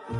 Our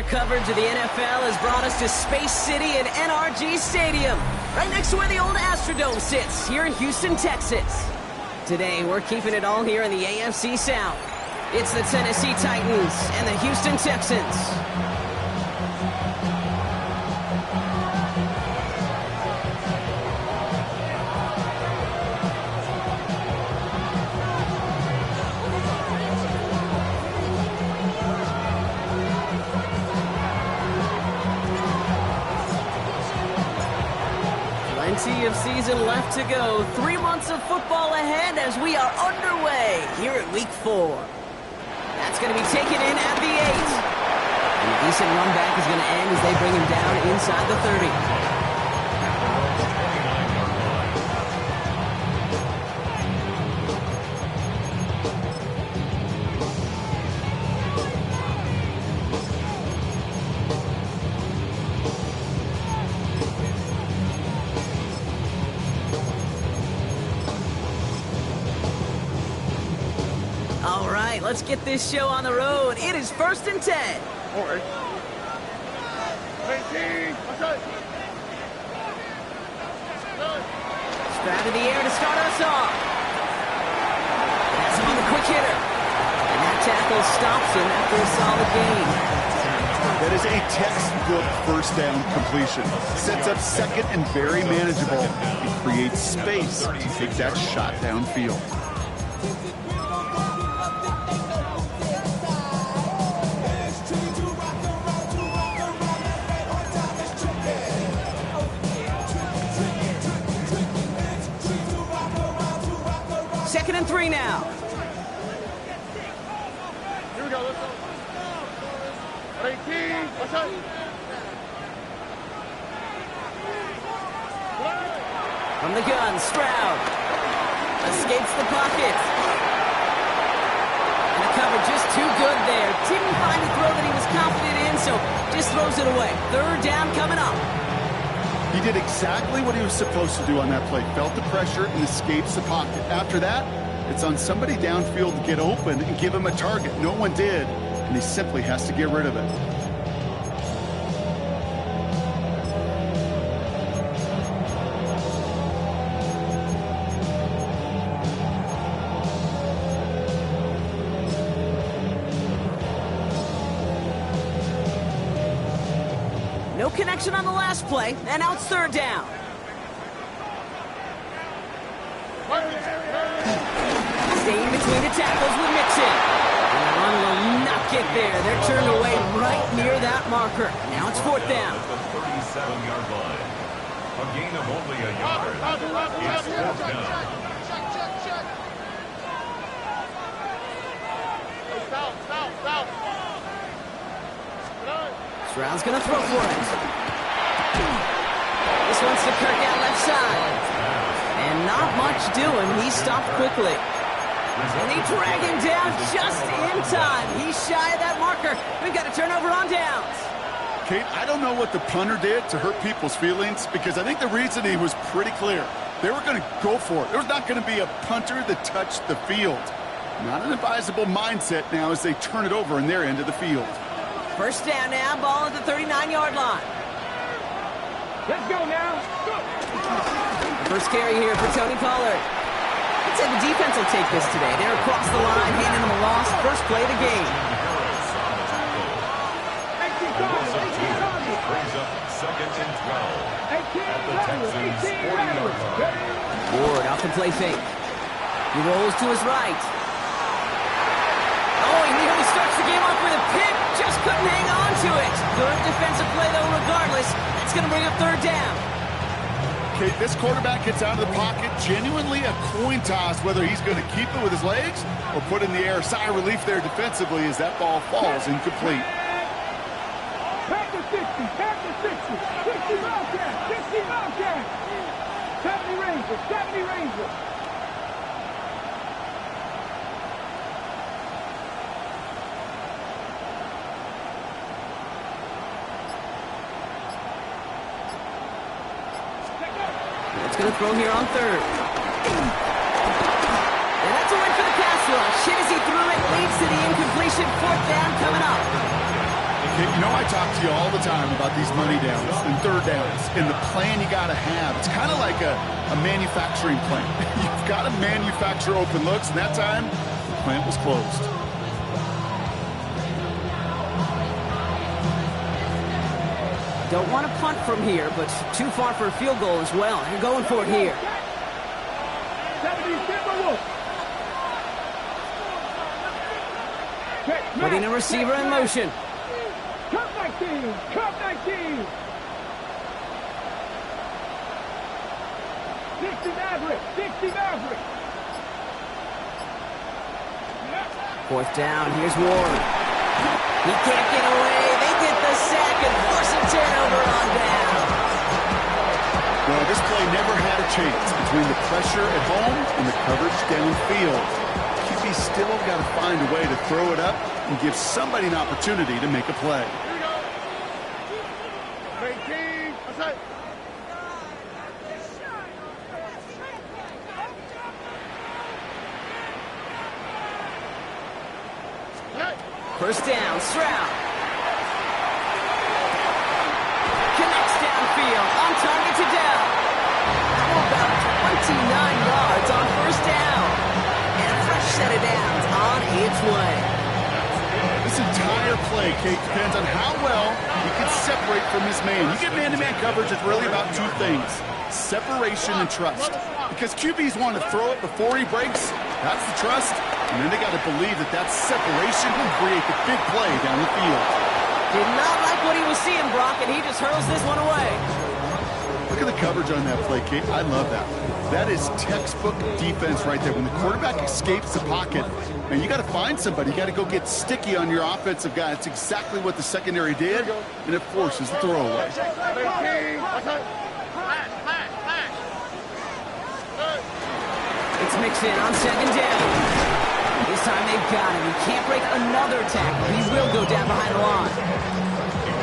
coverage of the NFL has brought us to Space City and NRG Stadium, right next to where the old Astrodome sits, here in Houston, Texas. Today, we're keeping it all here in the AFC South. It's the Tennessee Titans and the Houston Texans. Plenty of season left to go. 3 months of football ahead as we are underway here at Week 4. That's going to be taken in at the 8. And a decent run back is going to end as they bring him down inside the 30. All right, let's get this show on the road. It is 1st and 10. Strap in the air to start us off. That's on the quick hitter. And that tackle stops him after a solid gain. That is a textbook first down completion. Sets up second and very manageable. It creates space to take that shot downfield. Second and 3 now. Here we go, let's go. 18, what's up? From the gun, Stroud escapes the pocket. And the cover just too good there. Didn't find a throw that he was confident in, so just throws it away. 3rd down coming up. He did exactly what he was supposed to do on that play. Felt the pressure and escapes the pocket. After that, it's on somebody downfield to get open and give him a target. No one did, and he simply has to get rid of it. No connection on the last play, and now it's 3rd down. Staying between the tackles with Mixon. And the run will not get there. They're turned away right near that marker. Now it's 4th down. The 37-yard line. A gain of only a yard. It's 4th down. Stroud's going to throw for it. This one's to Kirk out left side. And not much doing. He stopped quickly. And they drag him down just in time. He's shy of that marker. We've got a turnover on downs. Kate, I don't know what the punter did to hurt people's feelings, because I think the reasoning was pretty clear. They were going to go for it. There was not going to be a punter that touched the field. Not an advisable mindset now as they turn it over in their end of the field. 1st down now, ball at the 39-yard line. Let's go now. First carry here for Tony Pollard. I'd say the defense will take this today. They're across the line, handing them a loss. First play of the game. Brings up 2nd and 12 at the Texans' 40-yard line. Ward off the play fake. He rolls to his right. Oh, he nearly starts the game off with a pick. Just couldn't hang on to it. Good defensive play, though, regardless. That's going to bring up 3rd down. Okay, this quarterback gets out of the pocket. Genuinely a coin toss whether he's going to keep it with his legs or put it in the air. Sigh of relief there defensively as that ball falls incomplete. Pack the 60, pack the 60, 60 70 Rangers. It's going to throw here on third. And that's a win for the pass rush. Hit as he threw it, leads to the incompletion. Fourth down coming up. Okay, you know I talk to you all the time about these money downs and third downs and the plan you got to have. It's kind of like a manufacturing plant. You've got to manufacture open looks, and that time, the plant was closed. Don't want to punt from here, but too far for a field goal as well. You're going for it here. 70 Timberwolves. Putting a receiver in motion. Cup 19. Cup 19. 60 Maverick. 60 Maverick. Fourth down, here's Ward. He can't get away. They get the sack and force a turnover on down. Well, this play never had a chance between the pressure at home and the coverage downfield. QB still got to find a way to throw it up and give somebody an opportunity to make a play. Here we go. 18. That's it. First down, Stroud. Connects downfield, on target to Dell. About 29 yards on first down. And a fresh set of downs on its way. This entire play, Kate, depends on how well he can separate from his man. You get man-to-man coverage, it's really about two things: separation and trust. Because QBs want to throw it before he breaks, that's the trust. And then they got to believe that that separation will create the big play down the field. Did not like what he was seeing, Brock, and he just hurls this one away. Look at the coverage on that play, Kate. I love that. That is textbook defense right there. When the quarterback escapes the pocket, and you got to find somebody. You got to go get sticky on your offensive guy. That's exactly what the secondary did, and it forces the throwaway. 18. That's it. It's mixed in on second down. This time they've got him. He can't break another tackle. He will go down behind the line.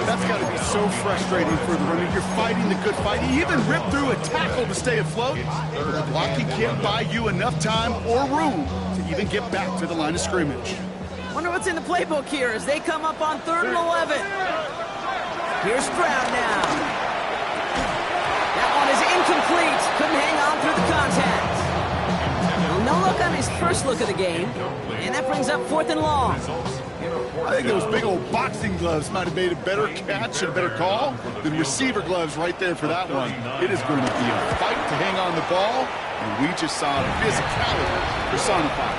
That's got to be so frustrating for the runner. You're fighting the good fight. You even rip through a tackle to stay afloat. The blocking can't buy you enough time or room to even get back to the line of scrimmage. Wonder what's in the playbook here as they come up on 3rd and 11. Here's Stroud now. That one is incomplete. Couldn't hang on through the contact. No look on his first look of the game, and that brings up 4th and long. I think those big old boxing gloves might have made a better catch and a better call than receiver gloves right there for that one. It is going to be a fight to hang on the ball, and we just saw physicality personified.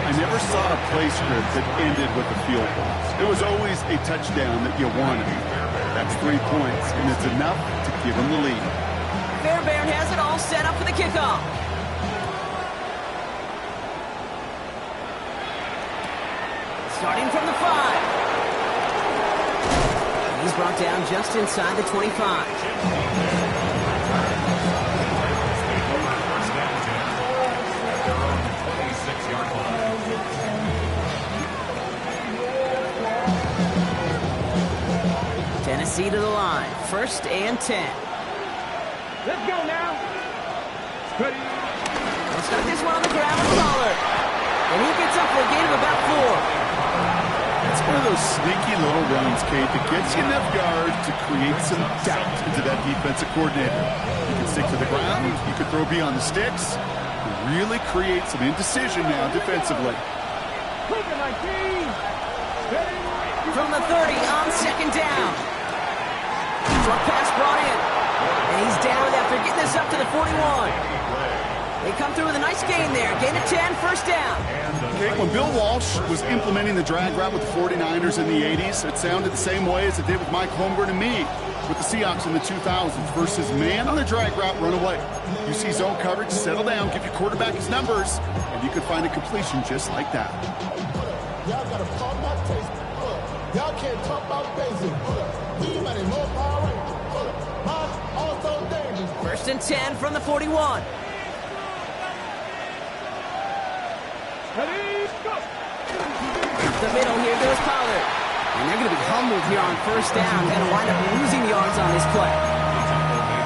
I never saw a play script that ended with a field goal. It was always a touchdown that you wanted. That's 3 points, and it's enough to give them the lead. Fairbairn has it all set up for the kickoff. Starting from the 5. He's brought down just inside the 25. Tennessee to the line. 1st and 10. Let's go now. Ready. Let's start this one on the ground with Pollard. And he gets up for a gain of about 4. It's one of those sneaky little runs, Kate, that gets you enough yards to create some doubt into that defensive coordinator. You can stick to the ground, you can throw beyond the sticks, really create some indecision now defensively. From the 30 on 2nd down. Short pass brought in. And he's down after getting this up to the 41. They come through with a nice gain there. Gain of 10, 1st down. Okay, when Bill Walsh was implementing the drag route with the 49ers in the 80s, it sounded the same way as it did with Mike Holmgren and me with the Seahawks in the 2000s versus man on the drag route, run away. You see zone coverage, settle down, give your quarterback his numbers, and you could find a completion just like that. Y'all gotta pump my taste. Y'all can't talk about basic. We might more power. Also dangerous. First and 10 from the 41. Ready, go. The middle, here goes Pollard. And they're going to be humbled here on first down. Going to wind up losing yards on this play.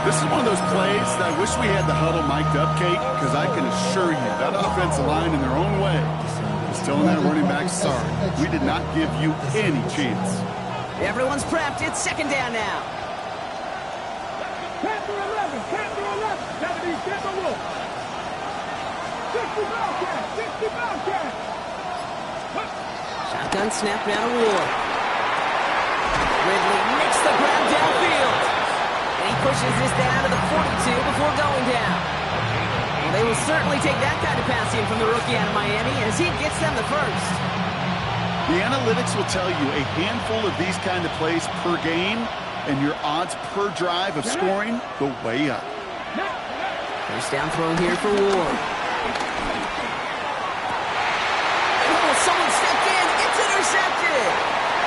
This is one of those plays that I wish we had the huddle mic'd up, Kate, because I can assure you that offensive line in their own way is telling that running back, sorry, we did not give you any chance. Everyone's prepped. It's second down now. Captain 11, Captain 11. That means Captain Wolf. 60 Bobcat, 60 Bobcat. Shotgun snap down to Ward. Ridley makes the grab downfield. And he pushes this down to the 42 before going down. Well, they will certainly take that kind of passing from the rookie out of Miami as he gets them the first. The analytics will tell you a handful of these kind of plays per game, and your odds per drive of scoring go way up. First down throw here for Ward. Oh, someone stepped in. It's intercepted.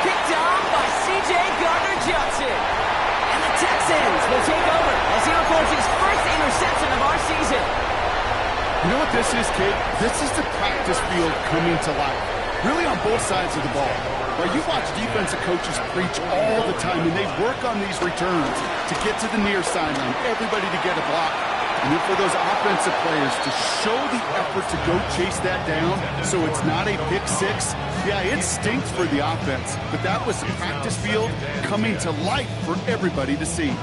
Picked off by C.J. Gardner-Johnson. And the Texans will take over as he records his first interception of our season. You know what this is, Kate? This is the practice field coming to life. Really on both sides of the ball. Right, you watch defensive coaches preach all the time, and they work on these returns to get to the near sideline, everybody to get a block. And then for those offensive players to show the effort to go chase that down so it's not a pick six, yeah, it stinks for the offense. But that was practice field coming to life for everybody to see.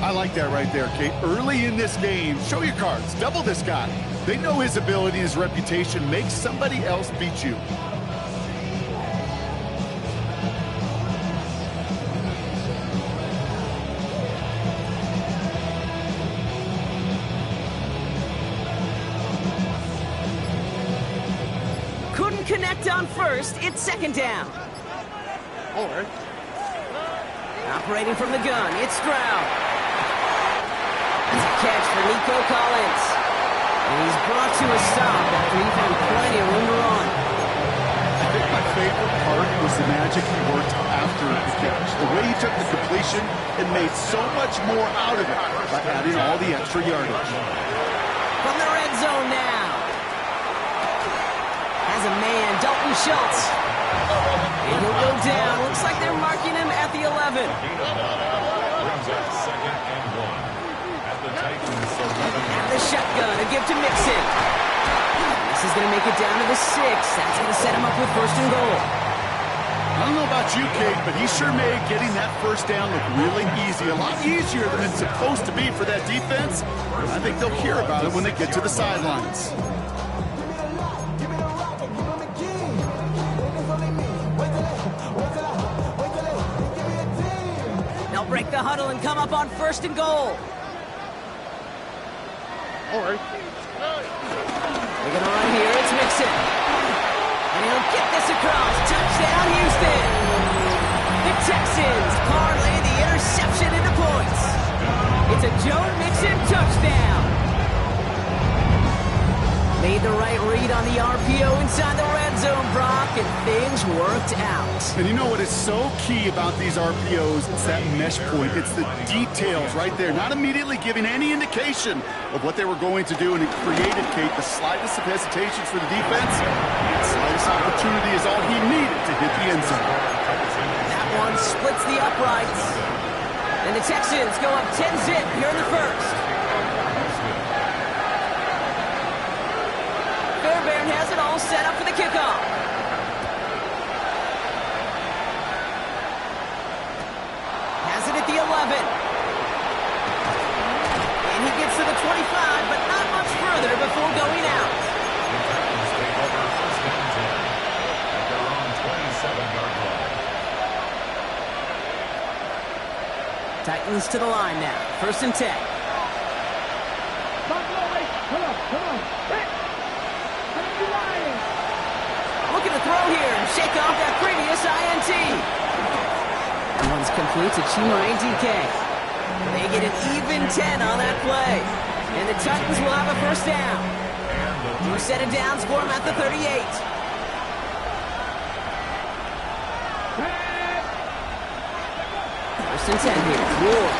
I like that right there, Kate. Early in this game, show your cards, double this guy. They know his ability, his reputation makes somebody else beat you. Couldn't connect on first. It's second down. Over. Operating from the gun, it's Stroud. That's a catch for Nico Collins. And he's brought to a stop after he found plenty of room to run. I think my favorite part was the magic he worked after the catch. The way he took the completion and made so much more out of it by adding all the extra yardage. From the red zone now. Has a man, Dalton Schultz. And he'll go down. Looks like they're marking him at the 11. Brings up second and 1. At the Titans, 11. And the shotgun, a give to Mixon. This is going to make it down to the 6. That's going to set him up with first and goal. I don't know about you, Kate, but he sure made getting that first down look really easy. A lot easier than it's supposed to be for that defense. I think they'll hear about it when they get to the sidelines. They'll break the huddle and come up on first and goal. All right. They're going to run here. It's Mixon. And he'll get this across. Touchdown, Houston. The Texans parlay the interception into points. It's a Joe Mixon touchdown. Made the right read on the RPO inside the red zone, Brock, and things worked out. And you know what is so key about these RPOs? It's that mesh point. It's the details right there. Not immediately giving any indication of what they were going to do, and it created, Kate, the slightest of hesitations for the defense. The slightest opportunity is all he needed to hit the end zone. That one splits the uprights. And the Texans go up 10-zip here in the first. Fairbairn has it all set up for the kickoff. Has it at the 11. And he gets to the 25, but not much further before going out. The Titans take over first and 10 at their own 27-yard line. Titans to the line now. First and 10. Come on. Hey. Looking to throw here and shake off that previous INT. That one's complete to Chimere DK. They get an even 10 on that play. And the Titans will have a first down. Two set of downs for him at the 38. First and 10 here. Ward.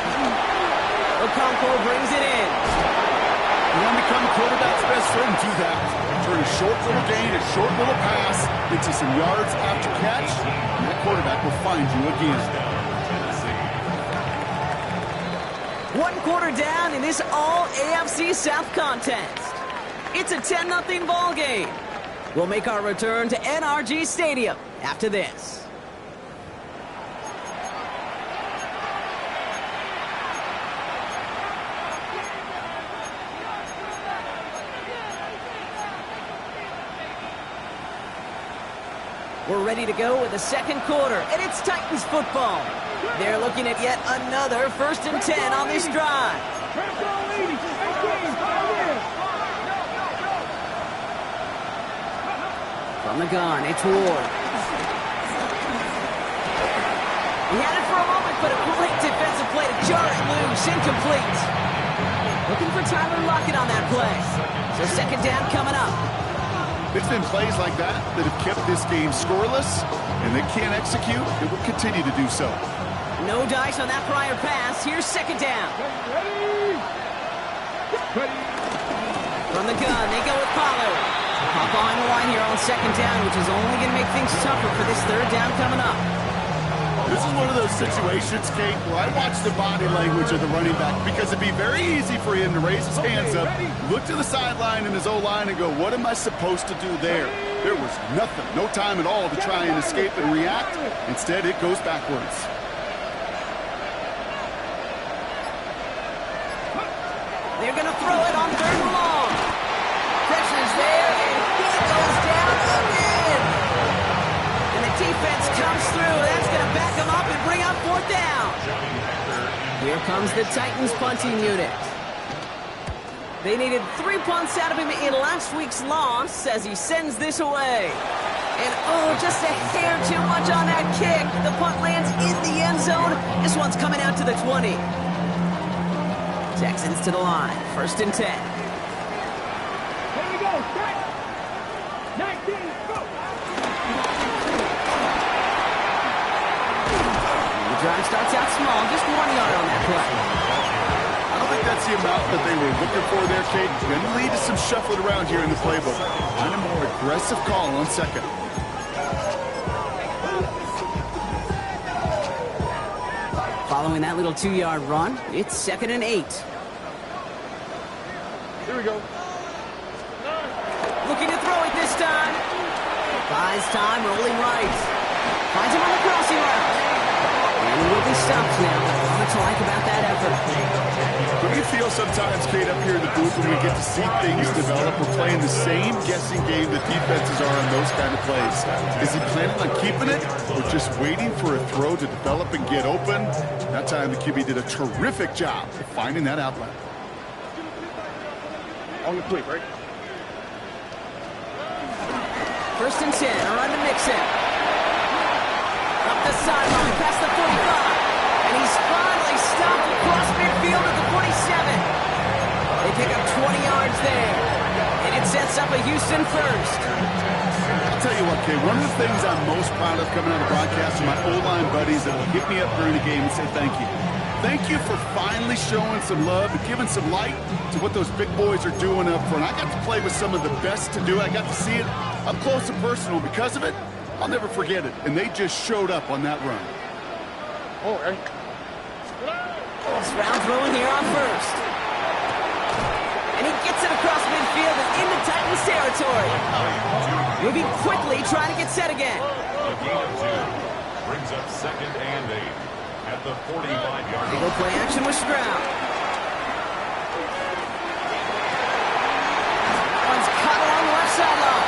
Okonkwo brings it in. You want to become a quarterback's best friend, do that. Turn a short little gain, a short little pass into some yards after catch, and that quarterback will find you again. 1 quarter down in this all-AFC South contest. It's a 10-0 ball game. We'll make our return to NRG Stadium after this. We're ready to go with the second quarter, and it's Titans football. They're looking at yet another 1st and 10 on this drive. From the gun, it's Ward. He had it for a moment, but a great defensive play to jar it loose, incomplete. Looking for Tyler Lockett on that play. So second down coming up. It's been plays like that that have kept this game scoreless, and they can't execute. They will continue to do so. No dice on that prior pass. Here's second down. From the gun, they go with Pollard. Hop on the line here on second down, which is only going to make things tougher for this third down coming up. This is one of those situations, Kate, where I watch the body language of the running back because it'd be very easy for him to raise his hands up, look to the sideline in his O-line and go, what am I supposed to do there? There was nothing, no time at all to try and escape and react. Instead, it goes backwards. They're going to throw it on 3rd and long. Pressure's there, and he goes down again. And the defense comes through. That's going to back him up and bring up 4th down. Here comes the Titans punting unit. They needed 3 punts out of him in last week's loss as he sends this away. And oh, just a hair too much on that kick. The punt lands in the end zone. This one's coming out to the 20. Texans to the line. 1st and 10. Here we go. 19, go. The drive starts out small, just 1 yard on that play. I don't think that's the amount that they were looking for there, Kate. Going to lead to some shuffling around here in the playbook. And a more aggressive call on second. Following that little 2-yard run, it's 2nd and 8. Here we go. Looking to throw it this time. Buys time, rolling right. Finds him on the crossing route. And he will be stopped now. What's to like about that effort? Don't you feel sometimes, Kate, up here in the booth when we get to see things develop, we're playing the same guessing game that defenses are on those kind of plays? Is he planning on keeping it or just waiting for a throw to develop and get open? That time the QB did a terrific job of finding that outlet. On the quick, right? 1st and 10, a run to Mixon. Up the sideline, past the 45. And he's finally stopped across midfield at the 47. They pick up 20 yards there. And it sets up a Houston first. I'll tell you what, Kate, one of the things I'm most proud of coming out of broadcast are my O-line buddies that will hit me up during the game and say thank you. Thank you for finally showing some love and giving some light to what those big boys are doing up front. I got to play with some of the best to do. I got to see it up close and personal. Because of it, I'll never forget it. And they just showed up on that run. All right. Round throwing here on 1st. And he gets it across midfield and into Titans territory. Moving quickly, trying to get set again. A gain of 2 brings up 2nd and 8 at the 45-yard line. They go play action with Stroud. One's cut along the left sideline.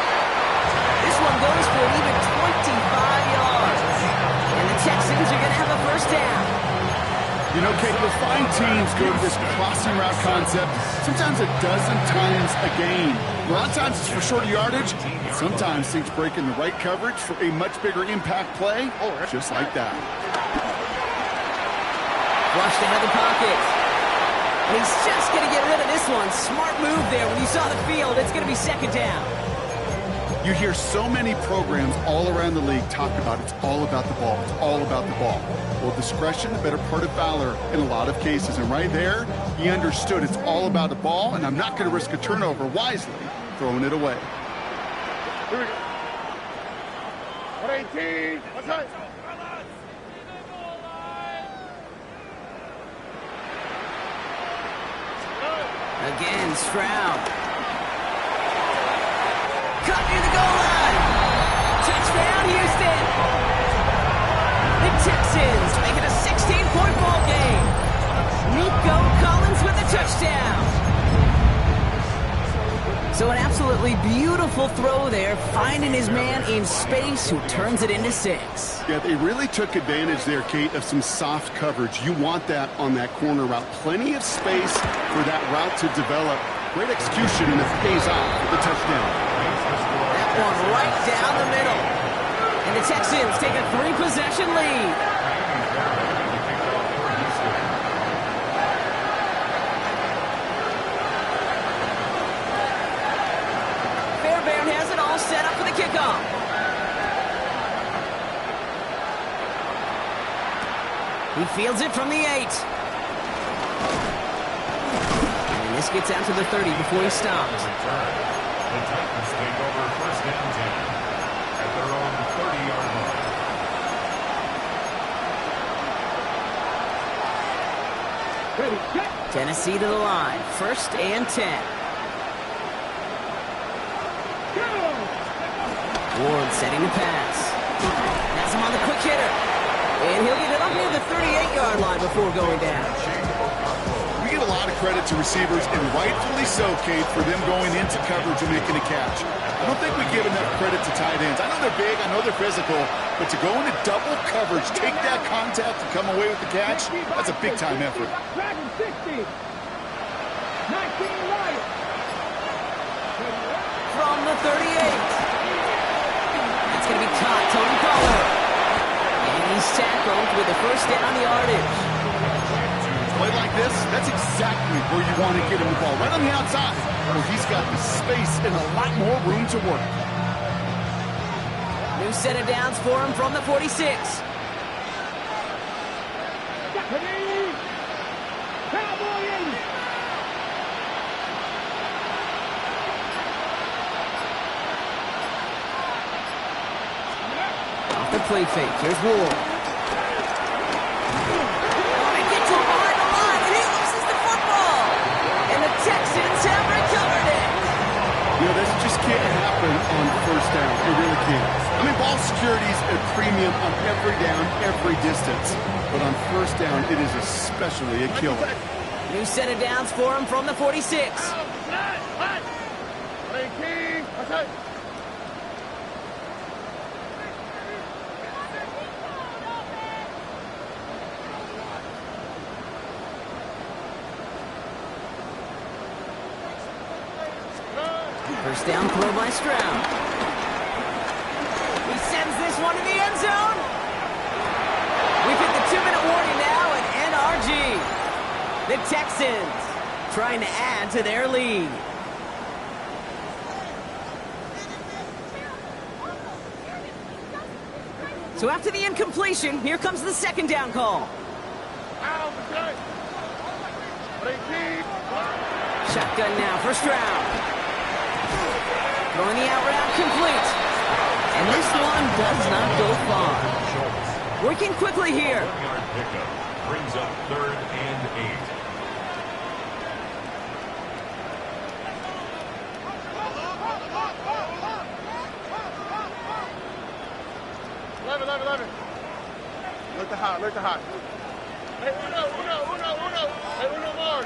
This one goes for an even 25 yards. And the Texans are going to have a 1st down. You know, Kate, you'll find teams go to this crossing route concept sometimes a dozen times a game. A lot of times it's for shorter yardage. Sometimes things break in the right coverage for a much bigger impact play, just like that. Flushed out of the pocket. And he's just going to get rid of this one. Smart move there. When you saw the field, it's going to be 2nd down. You hear so many programs all around the league talk about it's all about the ball. It's all about the ball. Well, discretion, the better part of valor in a lot of cases. And right there, he understood it's all about the ball, and I'm not going to risk a turnover wisely, throwing it away. Here we go. 118. What's that? Again, Stroud. Cut near the goal line. Touchdown, Houston. The Texans make it a 16-point ball game. Nico Collins with a touchdown. So an absolutely beautiful throw there, finding his man in space who turns it into 6. Yeah, they really took advantage there, Kate, of some soft coverage. You want that on that corner route. Plenty of space for that route to develop. Great execution, and it pays off with the touchdown. That one right down the middle. And the Texans take a 3-possession lead. Fairbairn has it all set up for the kickoff. He fields it from the 8. And this gets out to the 30 before he stops. The Titans take over first down 10 at their own 30-yard line. Ready, set. Tennessee to the line. 1st and 10. Go! Ward setting the pass. That's him on the quick hitter. And he'll get it up near the 38-yard line before going down. We give a lot of credit to receivers, and rightfully so, Kate, for them going into coverage and making a catch. I don't think we give enough credit to tight ends. I know they're big, I know they're physical, but to go into double coverage, take that contact and come away with the catch, that's a big-time effort. Dragon 60. 19 right. From the 38. That's going to be caught. Tony Pollard. And he's tackled with the first down yardage. Play like this, that's exactly where you want to get him the ball, right on the outside, where he's got the space and a lot more room to work. New set of downs for him from the 46. Deputy. Cowboy 80. Off the play fake. Here's Ward. Texans have recovered it. You know, this just can't happen on first down. It really can't. I mean, ball security is a premium on every down, every distance. But on first down, it is especially a killer. New set of downs for him from the 46. 18. Okay. First down throw by Stroud. He sends this one to the end zone. We've hit the 2-minute warning now at NRG. The Texans trying to add to their lead. So after the incompletion, here comes the second down call. Shotgun now for Stroud. Throwing the out route complete. And this one does not go far. Working quickly here. 1-yard pickup brings up 3rd and 8. Look the hot. Hey, Uno. Hey, Uno Mars.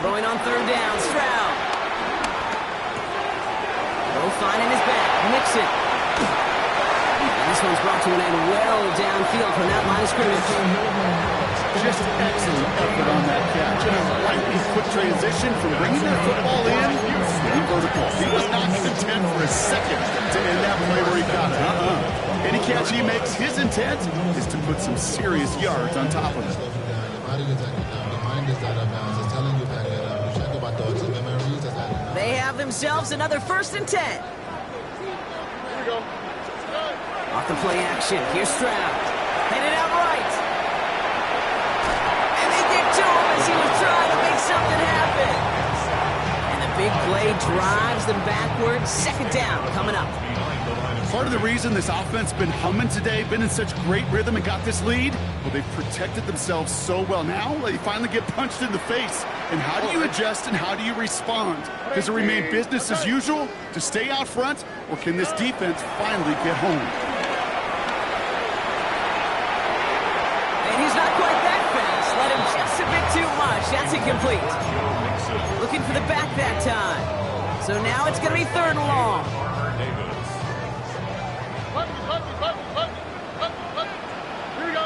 Throwing on 3rd down, Stroud. Low finding his back, Mixon. And this one's brought to an end well downfield from that line of scrimmage. Just excellent effort on that catch. And a lightning quick transition from bringing that football in and vertical. He was not content for a second to end that play where he got it. Any catch he makes, his intent is to put some serious yards on top of it. They They have themselves another 1st and 10. Here we go. Off the play action. Here's Stroud. Headed out right. And they get to him as he was trying to make something happen. And the big play drives them backwards. 2nd down coming up. Part of the reason this offense been humming today, been in such great rhythm and got this lead, well, they've protected themselves so well. Now they finally get punched in the face. And how do you adjust and how do you respond? Does it remain business as usual to stay out front, or can this defense finally get home? And he's not quite that fast. Let him just a bit too much. That's incomplete. Looking for the back that time. So now it's going to be 3rd and long. Here we go.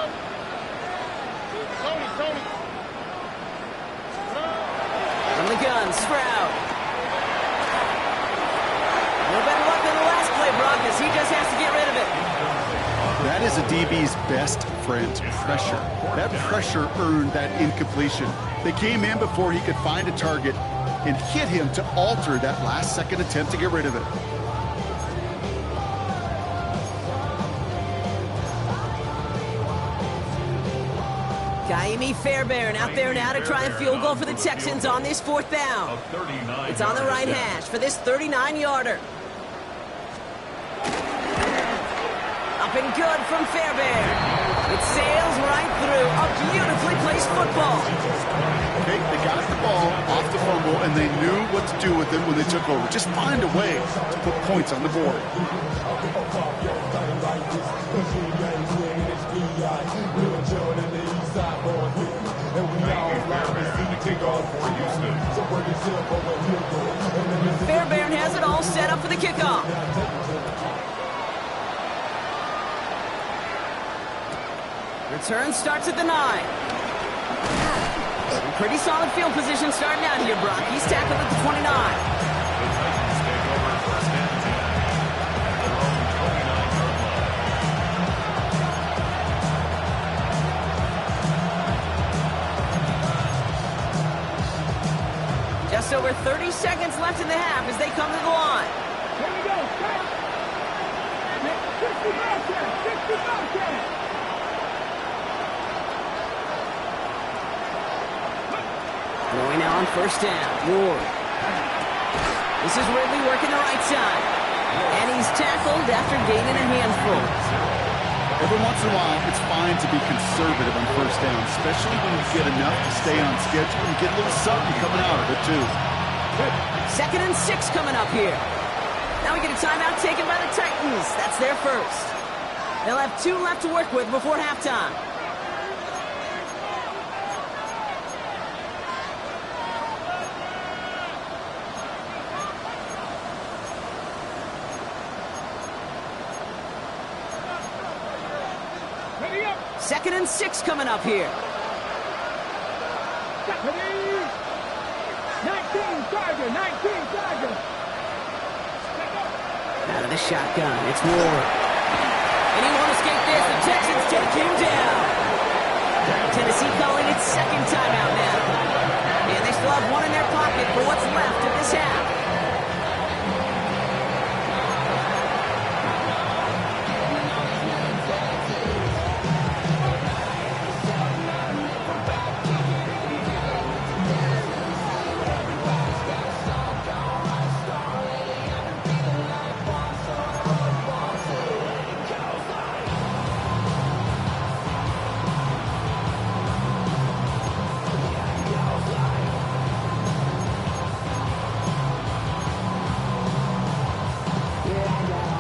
Tony. From the gun, Stroud. No better luck than the last play, Brock, as he just has to get rid of it. That is a DB's best friend, pressure. That pressure earned that incompletion. They came in before he could find a target and hit him to alter that last-second attempt to get rid of it. Kaimi Fairbairn out there now to try and field goal for the Texans on this 4th down. It's on the right hash for this 39-yarder. Up and good from Fairbairn. It sails right through a beautifully placed football. They got the ball off the fumble, and they knew what to do with it when they took over. Just find a way to put points on the board. Fairbairn has it all set up for the kickoff. Return starts at the 9. Pretty solid field position starting out here, Brock. He's tackled at the 29. Just over 30 seconds left in the half as they come to the line. Here we go. 60 Going now on 1st down. Ward. This is Ridley working the right side. And he's tackled after gaining a handful. Every once in a while, it's fine to be conservative on 1st down, especially when you get enough to stay on schedule and get a little something coming out of it, too. 2nd and 6 coming up here. Now we get a timeout taken by the Titans. That's their 1st. They'll have 2 left to work with before halftime. Ready up. 2nd and 6 coming up here. 19 Tiger. Out of the shotgun, it's Ward. And he won't escape this. The Texans take him down. Tennessee calling its 2nd timeout now. And they still have 1 in their pocket for what's left of this half.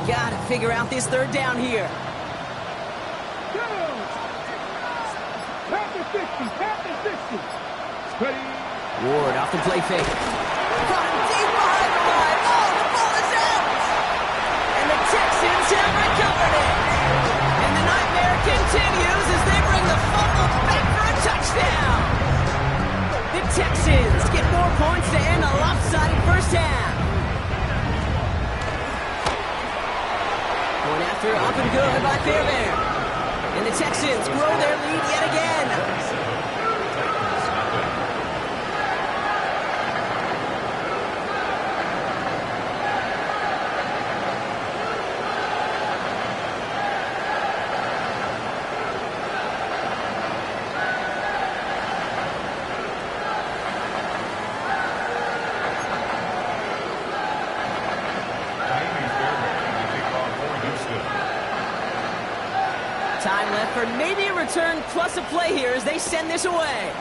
Gotta figure out this 3rd down here. Ward off the play fake. Caught him deep behind the line. Oh, the ball is out! And the Texans have recovered it. And the nightmare continues as they bring the fumble back for a touchdown. The Texans get more points to end a lopsided 1st half. Going after up and good by Fairbairn. And the Texans grow their lead yet again. for maybe a return plus a play here as they send this away.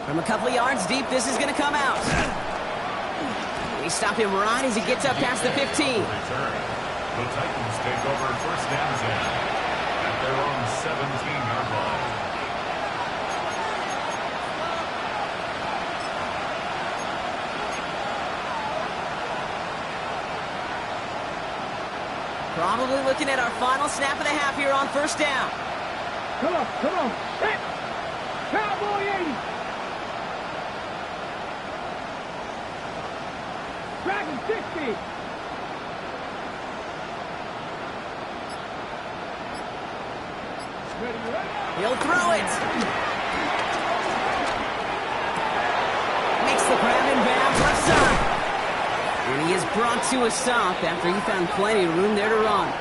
From a couple of yards deep, this is going to come out. They stop him right as he gets up past the 15. The Titans take over first down at their own 17-yard line. Probably looking at our final snap of the half here on first down. Come on. Set. Cowboy 80. Dragon 60. He'll throw it. Makes the grab and bounds left side. And he is brought to a stop after he found plenty of room there to run.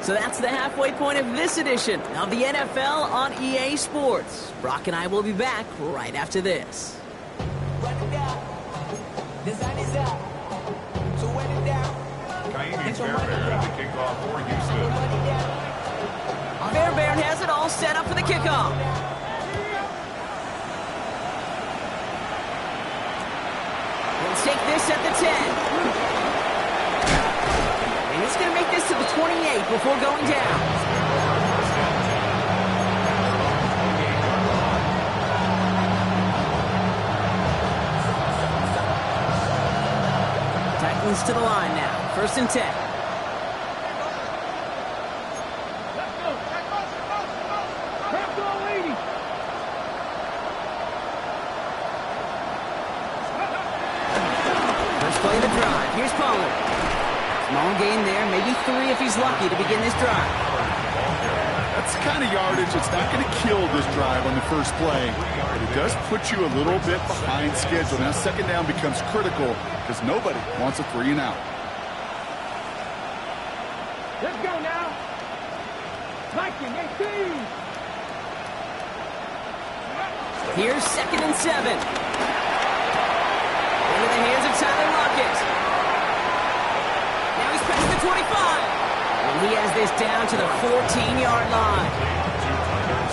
So that's the halfway point of this edition of the NFL on EA Sports. Brock and I will be back right after this. Kaimi Fairbairn at the kickoff for Houston. Fairbairn has it all set up for the kickoff. Let's take this at the 10. And he's going to make this to the 28 before going down. Titans to the line now. First and 10. Play the drive. Here's Pollard. Small gain there, maybe 3 if he's lucky to begin this drive. That's the kind of yardage that's not going to kill this drive on the first play, but it does put you a little bit behind schedule. Now second down becomes critical because nobody wants a 3 and out. Let's go now. Viking 18. Here's second and 7. Into the hands of Tyler Lockett. Now he's past the 25. And he has this down to the 14-yard line.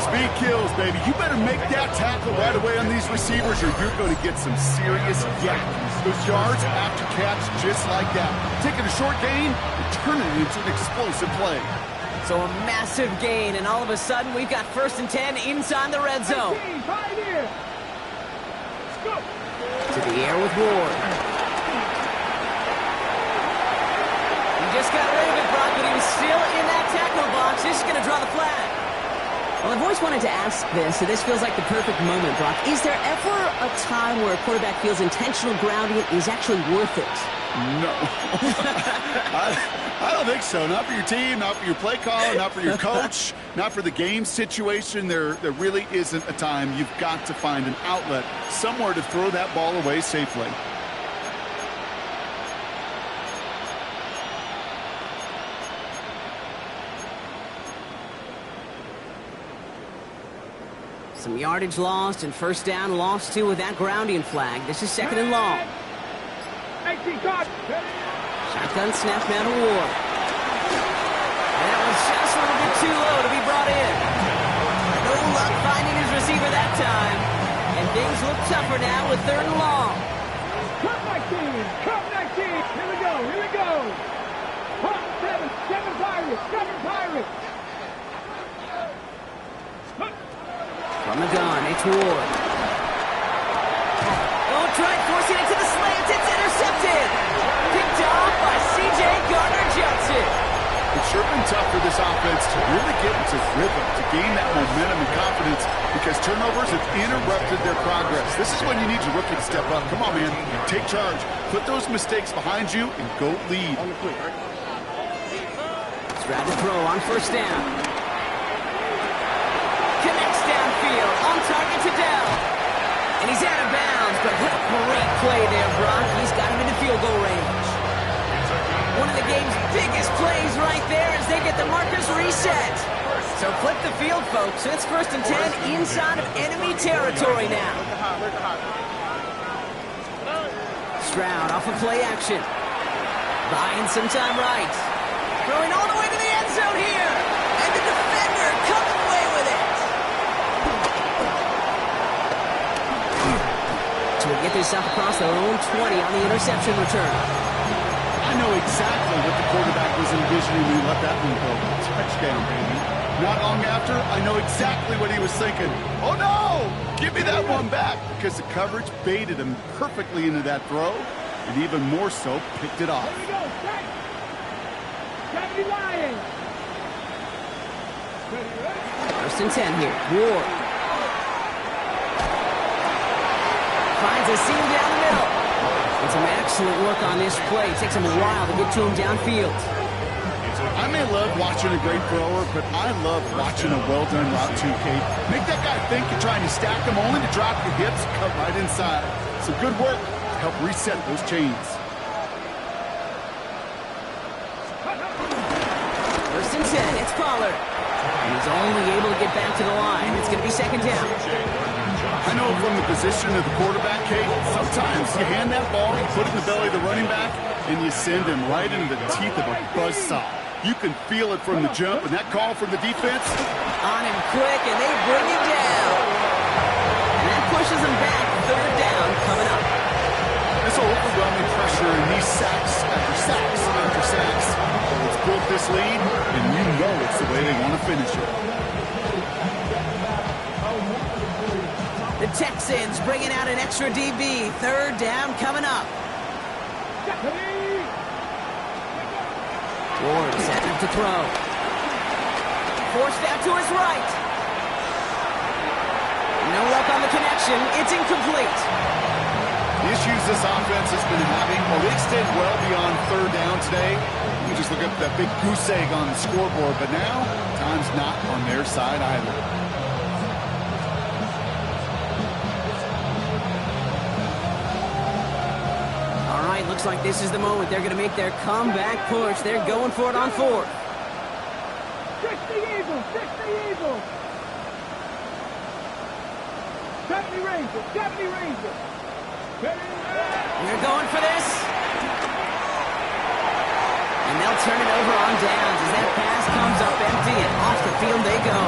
Speed kills, baby. You better make that tackle right away on these receivers or you're going to get some serious yak. Those yards after catch just like that. Taking a short gain and turning it into an explosive play. So a massive gain, and all of a sudden we've got first and 10 inside the red zone. To the air with Ward. He just got rid of it, Brock, but he was still in that tackle box. This is going to draw the flag. Well, I've always wanted to ask this, so this feels like the perfect moment, Brock. Is there ever a time where a quarterback feels intentional grounding is actually worth it? No. I don't think so. Not for your team, not for your play caller, not for your coach, not for the game situation. There really isn't a time. You've got to find an outlet, somewhere to throw that ball away safely. Some yardage lost and first down lost too with that grounding flag. This is second and long. Shotgun snap now to Ward. That was just a little bit too low to be brought in. No luck finding his receiver that time. And things look tougher now with third and long. Come 19! Come 19! Here we go! Hot 7 Pirates! From the gun, it's Ward. Oh, tried forcing it to the slant. It's intercepted. Picked off by C.J. Gardner-Johnson. It's sure been tough for this offense to really get into rhythm, to gain that momentum and confidence because turnovers have interrupted their progress. This is when you need your rookie to step up. Come on, man. Take charge. Put those mistakes behind you and go lead. Strad to throw on first down. Connects downfield. On target to Dell. And he's out of bounds, but what a great play there, Brock. He's got him into field goal range. One of the game's biggest plays right there as they get the markers reset. So flip the field, folks. It's 1st and 10 inside of enemy territory now. Stroud off of play action. Buying some time right. Throwing all the way to the end zone here. And the defender coming away with it. So we get this up across their own 20 on the interception return. I know exactly what the quarterback was envisioning when he let that one go. Touchdown, baby. Not long after, I know exactly what he was thinking. Oh, no! Give me that one back! Because the coverage baited him perfectly into that throw, and even more so, picked it off. Here we go. Got me lying. 1st and 10 here. Ward. Finds a seam down the middle. And some excellent work on this play. It takes him a while to get to him downfield. I may love watching a great thrower, but I love watching a well-done route too, Kate. Make that guy think you're trying to stack him only to drop your hips, cut right inside. Some good work to help reset those chains. 1st and 10, it's Pollard. And he's only able to get back to the line. It's going to be 2nd down. I know from the position of the quarterback, Kate, sometimes you hand that ball, you put it in the belly of the running back, and you send him right into the teeth of a buzzsaw. You can feel it from the jump, and that call from the defense. On him quick, and they bring him down. And that pushes him back. 3rd down coming up. This overwhelming pressure and these sacks after sacks after sacks. It's built this lead, and you know it's the way they want to finish it. The Texans bringing out an extra DB. 3rd down coming up. Ward setting up to throw. Forced out to his right. No luck on the connection. It's incomplete. The issues this offense has been having, well, they extend well beyond 3rd down today. You just look up that big goose egg on the scoreboard, but now time's not on their side either. Looks like this is the moment. They're going to make their comeback push. They're going for it on 4th. Fix the Eagles. Fix the Eagles. Deputy Ranger. Deputy Ranger. They're going for this. And they'll turn it over on downs as that pass comes up empty and off the field they go.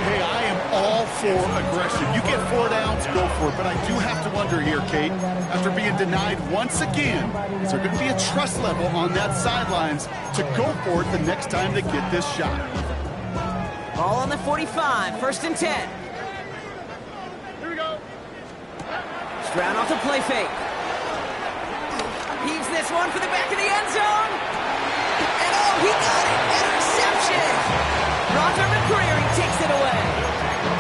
Hey, I am all for aggression. You get 4 downs, go for it. But I do have to wonder here, Kate, after being denied once again, is there going to be a trust level on that sidelines to go for it the next time they get this shot? Ball on the 45, 1st and 10. Here we go. Stroud off the play fake. Heaves this one for the back of the end zone. And oh, he got it! Interception! Roger McCreary takes it away.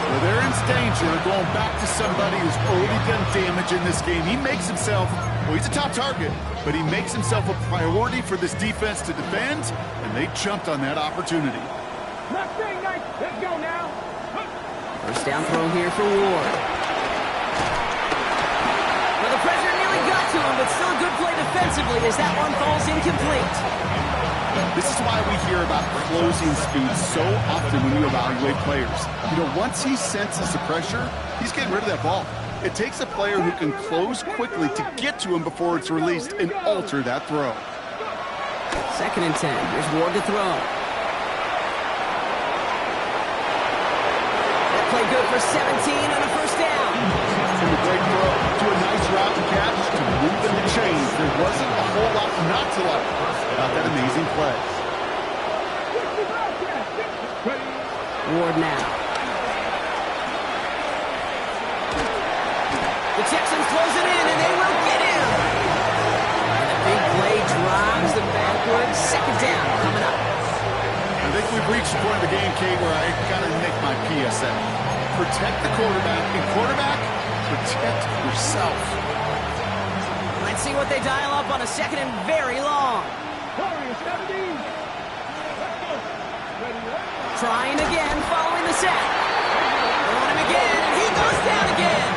Well, they're in danger going back to somebody who's already done damage in this game. He makes himself, well, he's a top target, but he makes himself a priority for this defense to defend, and they jumped on that opportunity. Let's go now. 1st down throw here for Ward. Well, the pressure nearly got to him, but still a good play defensively as that one falls incomplete. This is why we hear about closing speed so often when you evaluate players. You know, once he senses the pressure, he's getting rid of that ball. It takes a player who can close quickly to get to him before it's released and alter that throw. 2nd and 10. Here's Ward to throw. That play good for 17 on a 1st down. From a great throw to a nice route and catch to move in the chains. There wasn't a whole lot not to like about that amazing play. Ward now. The Texans close it in, and they will get him. And the big play drives them backwards. 2nd down coming up. I think we've reached the point of the game, Kate, where I got to make my PSA. Protect the quarterback, and quarterback, protect yourself. Let's see what they dial up on a 2nd and very long. Trying again, following the sack. On him again, and he goes down again.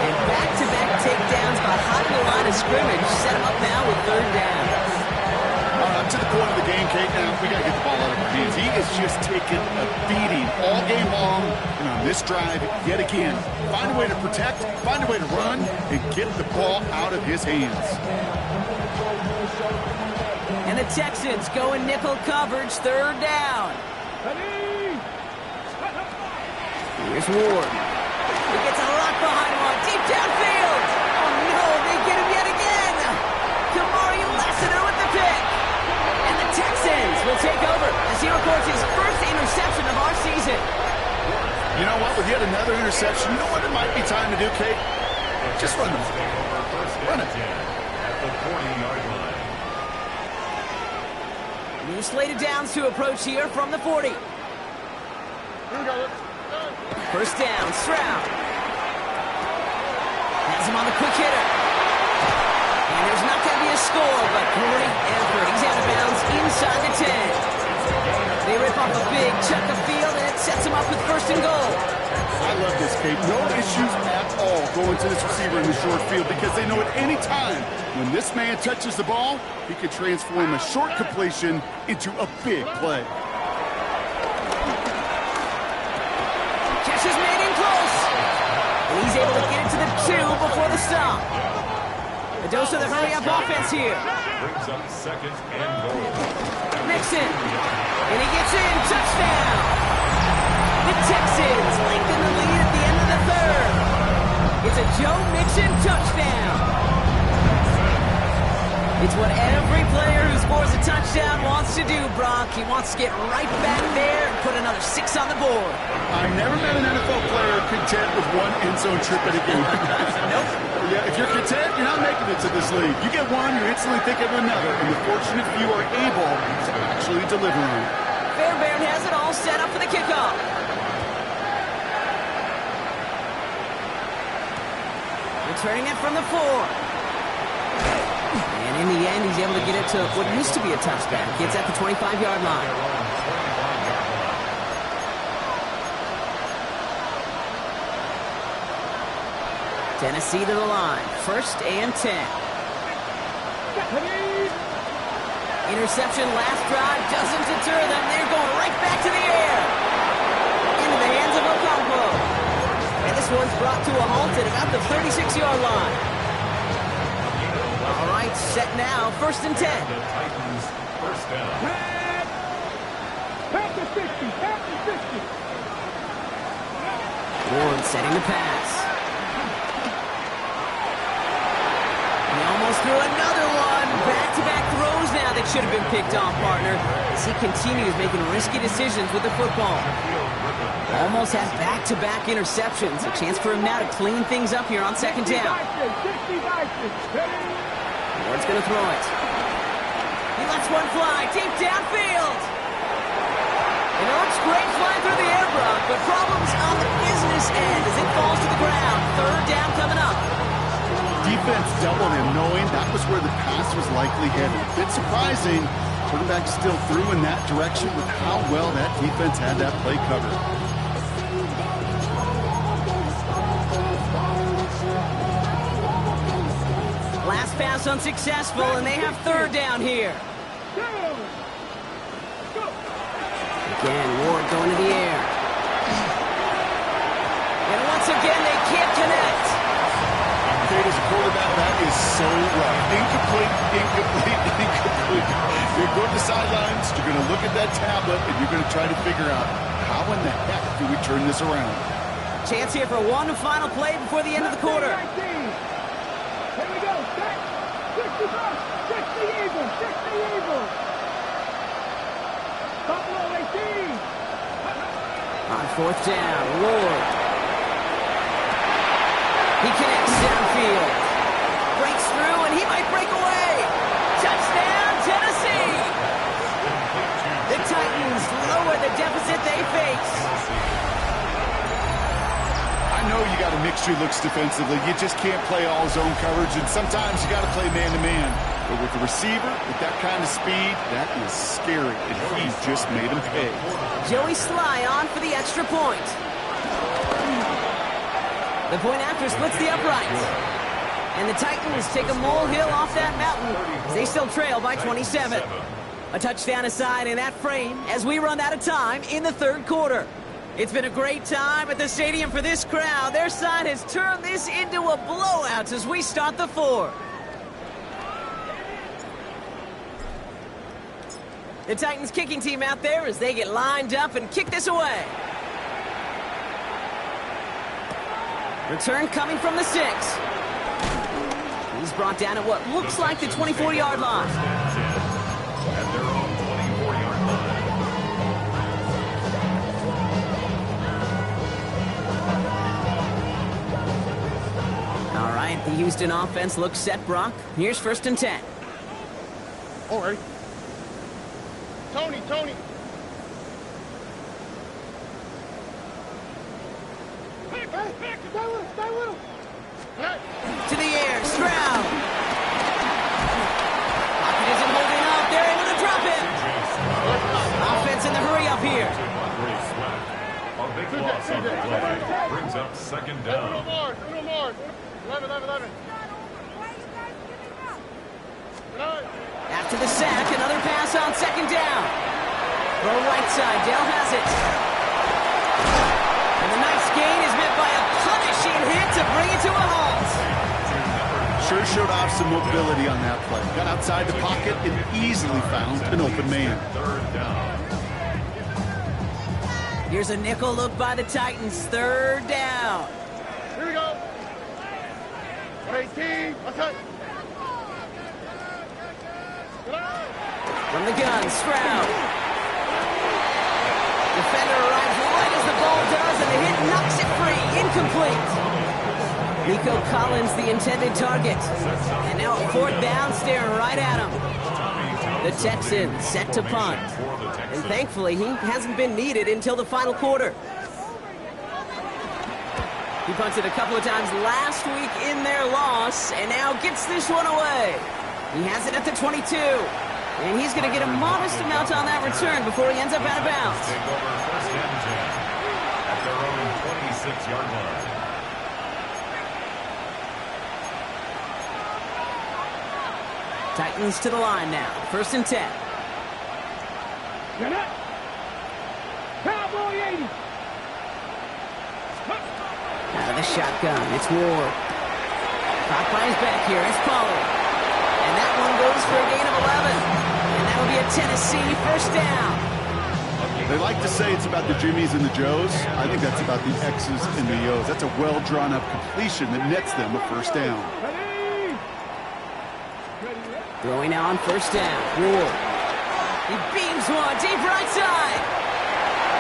And back-to-back takedowns behind the line of scrimmage set him up now with 3rd down. Up to the point of the game, Kate, now we got to get the ball out of our hands. He is just taken a beating all game long, and on this drive, yet again, find a way to protect, find a way to run, and get the ball out of his hands. And the Texans go in nickel coverage, third down. Here's Ward. He gets a lock behind him on deep downfield. Oh no, they get him yet again. Kamari Lassiter with the pick. And the Texans will take over as he records his first interception of our season. You know what? With yet another interception, you know what it might be time to do, Kate? Just run the ball. Run it. At the 40-yard line. New slated downs to approach here from the 40. Here we go. First down, Stroud. Has him on the quick hitter. And there's not going to be a score, but great effort. He's out of bounds inside the 10. They rip off a big chunk of field, and it sets him up with first and goal. I love this, Kate. No issues at all going to this receiver in the short field because they know at any time when this man touches the ball, he could transform a short completion into a big play. Catch is made in close. And he's able to get it to the 2 before the stop. A dose of the hurry-up offense here. Brings up second and goal. Mixon. And he gets in. Touchdown. The Texans lengthen the lead at the end of the third. It's a Joe Mixon touchdown. It's what every player who scores a touchdown wants to do, Brock. He wants to get right back there and put another 6 on the board. I never met an NFL player content with one end zone trip at a game. Nope. Yeah, if you're content, you're not making it to this league. You get one, you instantly think of another, and the fortunate few are able to actually deliver on it. Fairbairn has it all set up for the kickoff. Returning it from the 4. And in the end, he's able to get it to what used to be a touchback. Gets at the 25-yard line. Tennessee to the line. First and 10. Interception last drive doesn't deter them. They're going right back to the air. Into the hands of Ocampo. And this one's brought to a halt at about the 36-yard line. All right, set now. First and 10. The Titans first down. Pass the 60. Pass the 60. Ward setting the pass. He almost threw another one. Back-to-back throws now that should have been picked off, partner, as he continues making risky decisions with the football. Almost had back-to-back interceptions. A chance for him now to clean things up here on second down. Ward's going to throw it. He lets one fly deep downfield. And it looks great flying through the air, Brock, but problems on the business end as it falls to the ground. Third down coming up. Defense doubled him, knowing that was where the pass was likely headed. Bit surprising. Quarterback still threw in that direction with how well that defense had that play covered. Last pass unsuccessful, and they have third down here. Again, Ward going to the air. And once again, they can't connect. Kate, as a quarterback, that is so rough. Incomplete, incomplete, incomplete. You're going to the sidelines, you're going to look at that tablet, and you're going to try to figure out how in the heck do we turn this around. Chance here for one final play before the end of the quarter. Here we go. 60 Eagles. 60 Eagles. Buffalo 18. On fourth down, Ward. He connects downfield. Breaks through, and he might break away. Touchdown, Tennessee! The Titans lower the deficit they face. I know you got to mix your looks defensively. You just can't play all zone coverage, and sometimes you got to play man-to-man. But with the receiver, with that kind of speed, that is scary, and he just made him pay. Joey Sly on for the extra point. The point after splits the uprights. And the Titans take a molehill off that mountain as they still trail by 27. A touchdown aside in that frame as we run out of time in the third quarter. It's been a great time at the stadium for this crowd. Their side has turned this into a blowout as we start the fourth. The Titans kicking team out there as they get lined up and kick this away. Return coming from the 6. He's brought down at what looks like the 24-yard line. At their own 24-yard line. All right, the Houston offense looks set, Brock. Here's 1st and 10. All right. Tony. Hey, stay with him. Hey. To the air, Stroud. Pocket isn't holding up. They're able to drop him. Offense in the hurry up here. A big loss on the play. Brings up 2nd down. Uno more. 11. After the sack, another pass on 2nd down. Throw right side, Dell has it. And the nice gain is met by a punishing hit to bring it to a halt. Sure showed off some mobility on that play. Got outside the pocket and easily found an open man. 3rd down. Here's a nickel look by the Titans. 3rd down. Here we go. 18. Okay. From the gun, Stroud. Defender arrives right as the ball does, and the hit knocks it free. Incomplete. Nico Collins, the intended target. And now a 4th down, staring right at him. The Texans set to punt. And thankfully, he hasn't been needed until the final quarter. He punted a couple of times last week in their loss, and now gets this one away. He has it at the 22. And he's going to get a modest amount on that return before he ends up out of bounds. Take over 1st and 10 at their own 26-yard line. Titans to the line now. 1st and 10. Get it. Cowboy 80. Out of the shotgun, it's Ward. Caught by his back here, it's Pollard. And that one goes for a gain of 11. And that'll be a Tennessee 1st down. They like to say it's about the Jimmies and the Joes. I think that's about the X's and the O's. That's a well-drawn-up completion that nets them a 1st down. Throwing now on 1st down. Ward. He beams one deep right side.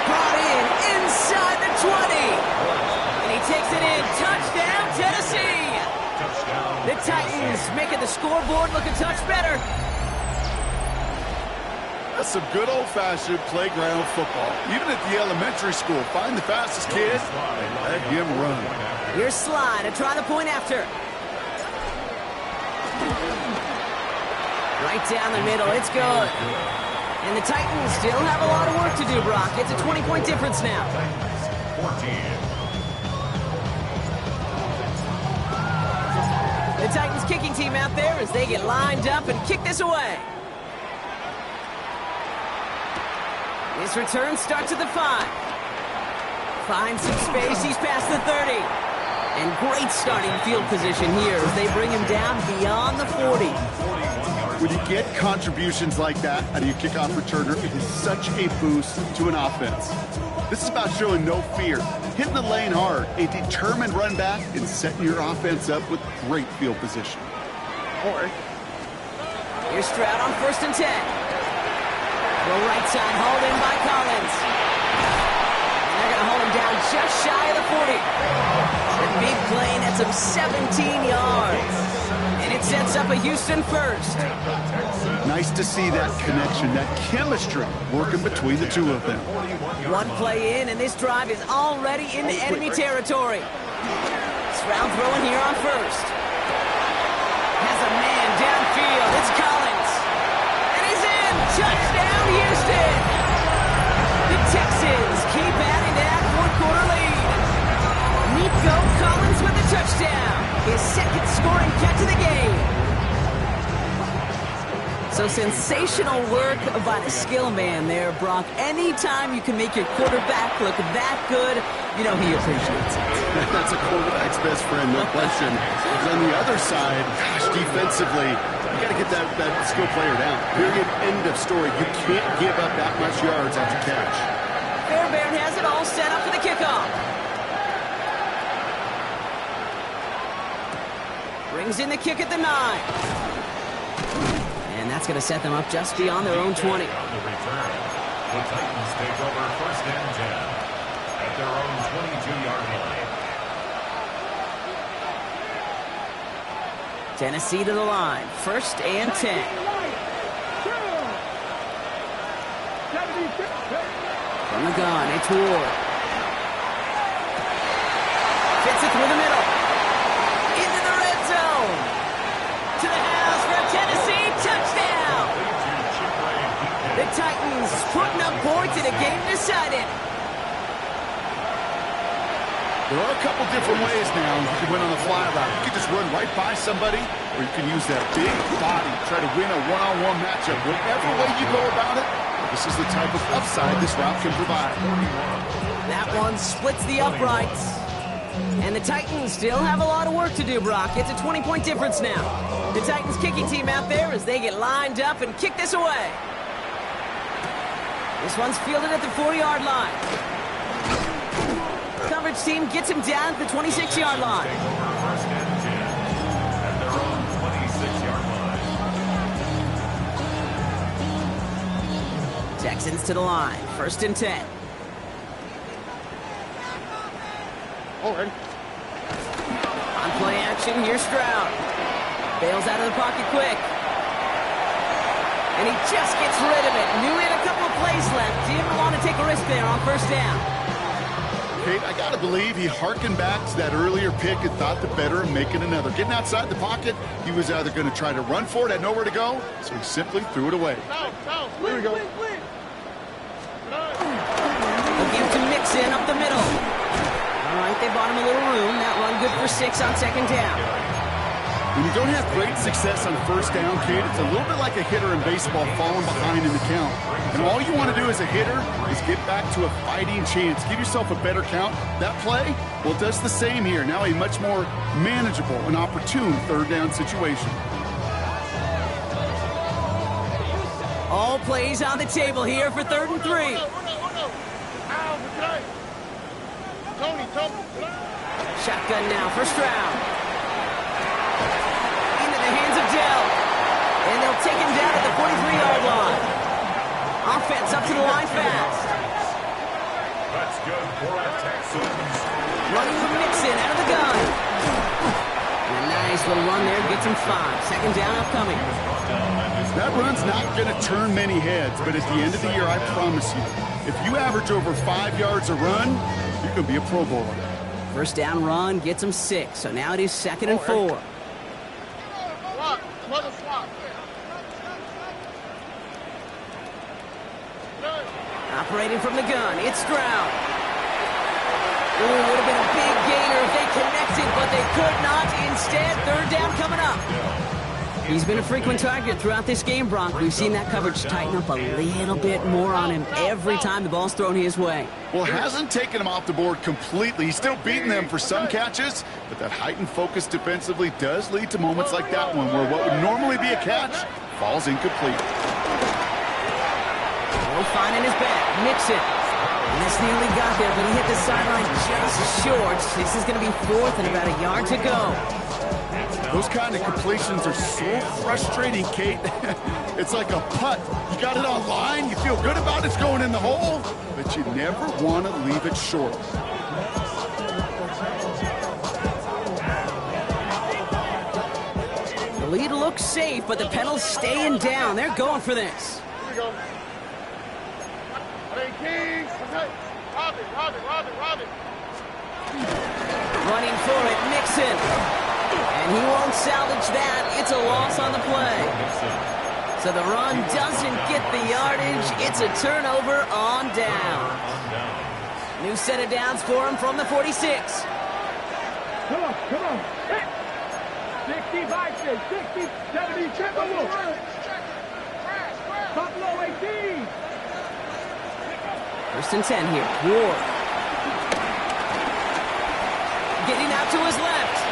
Brought in inside the 20. And he takes it in. Touchdown, Tennessee. The Titans making the scoreboard look a touch better. That's some good old-fashioned playground football. Even at the elementary school, find the fastest kid and let him run. Here's Sly to try the point after. Right down the middle, it's good. And the Titans still have a lot of work to do, Brock. It's a 20-point difference now. 14. The Titans kicking team out there as they get lined up and kick this away. His return starts at the 5. Finds some space, he's past the 30. And great starting field position here as they bring him down beyond the 40. When you get contributions like that out of your kickoff returner, it is such a boost to an offense. This is about showing no fear, hitting the lane hard, a determined run back, and setting your offense up with great field position. Here's Stroud on 1st and 10. Throw right side, hauled in by Collins. And they're going to hold him down just shy of the 40. A big play, that's him 17 yards. And it sets up a Houston 1st. Nice to see that connection, that chemistry working between the two of them. One play in, and this drive is already into enemy territory. Stroud throwing here on 1st. Has a man downfield. It's Collins. And he's in. Touchdown, Houston. The Texans keep adding to that 4th quarter lead. Nico Collins with the touchdown. His 2nd scoring catch of the game. So So sensational work by the skill man there, Brock. Anytime you can make your quarterback look that good, you know he appreciates it. That's a quarterback's best friend, no question. But on the other side, gosh, defensively, you got to get that skill player down. Period. End of story. You can't give up that much yards after catch. Fairbairn has it all set up for the kickoff. Brings in the kick at the 9. And that's going to set them up just beyond their own 20. On the return, the Titans take over 1st and 10 at their own 22-yard line. Tennessee to the line. 1st and 10. From the gun, it's Ward. Fits it through the middle. Into the red zone. To the house for a Tennessee touchdown. The Titans putting up points in a game decided. There are a couple different ways now you can win on the fly route. You can just run right by somebody, or you can use that big body, try to win a one-on-one matchup. Whatever way you go about it, this is the type of upside this route can provide. That one splits the uprights. And the Titans still have a lot of work to do, Brock. It's a 20-point difference now. The Titans kicking team out there as they get lined up and kick this away. This one's fielded at the 4-yard line. Coverage team gets him down at the 26-yard line. Take over 1st and 10 at their own 26-yard line. Texans to the line. 1st and 10. On play action, here's Stroud. Bails out of the pocket quick. And he just gets rid of it. Knew he had a couple of plays left. Didn't want to take a risk there on 1st down. Kate, I got to believe he hearkened back to that earlier pick and thought the better of making another. Getting outside the pocket, he was either going to try to run for it, had nowhere to go, so he simply threw it away. Here we go. They'll give to Mixon up the middle. All right, they bought him a little room. That run good for 6 on 2nd down. When you don't have great success on 1st down, Kate, it's a little bit like a hitter in baseball falling behind in the count. And all you want to do as a hitter is get back to a fighting chance. Give yourself a better count. That play, well, it does the same here. Now a much more manageable and opportune 3rd down situation. All plays on the table here for 3rd and 3. Tony. Shotgun now for Stroud. Into the hands of Dell. And they'll take him down at the 43-yard line. Offense up to the line fast. That's good for a Texans. Running with Mixon out of the gun. And a nice little run there gets him 5. 2nd down upcoming. That run's not going to turn many heads, but at the end of the year, I promise you, if you average over 5 yards a run, you can be a Pro Bowler. 1st down run gets him 6. So now it is 2nd and 4. Swap. Another swap. Operating from the gun, it's Stroud. Ooh, would have been a big gainer if they connected, but they could not. Instead, 3rd down coming up. He's been a frequent target throughout this game, Brock. We've seen that coverage tighten up a little bit more on him every time the ball's thrown his way. Well, hasn't taken him off the board completely. He's still beating them for some catches, but that heightened focus defensively does lead to moments like that one where what would normally be a catch falls incomplete. Will finding his back. Mixon. And this nearly got there, but he hit the sideline just short. This is going to be 4th and about a yard to go. Those kind of completions are so frustrating, Kate. It's like a putt. You got it on line, you feel good about it's going in the hole, but you never want to leave it short. The lead looks safe, but the pedal's staying down. They're going for this. Here we go. Hey, King. Okay. Robin. Running for it, Mixon. And he won't salvage that. It's a loss on the play. So the run doesn't get the yardage. It's a turnover on down. New set of downs for him from the 46. Come on. 65, 60, 70, triple. First and 10 here. Ward. Getting out to his left.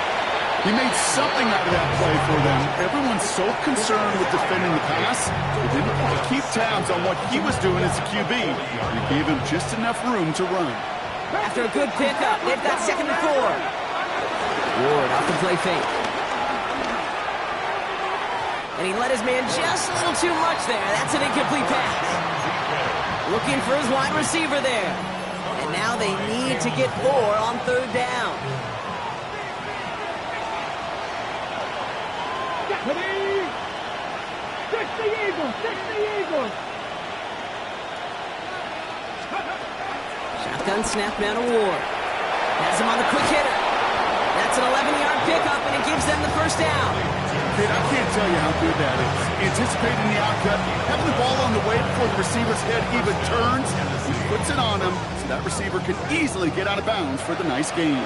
He made something out of that play for them. Everyone's so concerned with defending the pass, they didn't quite keep tabs on what he was doing as a QB. He gave him just enough room to run. After a good pickup, they've got 2nd and 4. Ward off the play fake. And he let his man just a little too much there. That's an incomplete pass. Looking for his wide receiver there. And now they need to get 4 on 3rd down. Shotgun snap now to Ward. Has him on the quick hitter. That's an 11-yard pickup, and it gives them the 1st down. Kid, I can't tell you how good that is. Anticipating the outcut, having the ball on the way before the receiver's head even turns, he puts it on him, so that receiver can easily get out of bounds for the nice gain.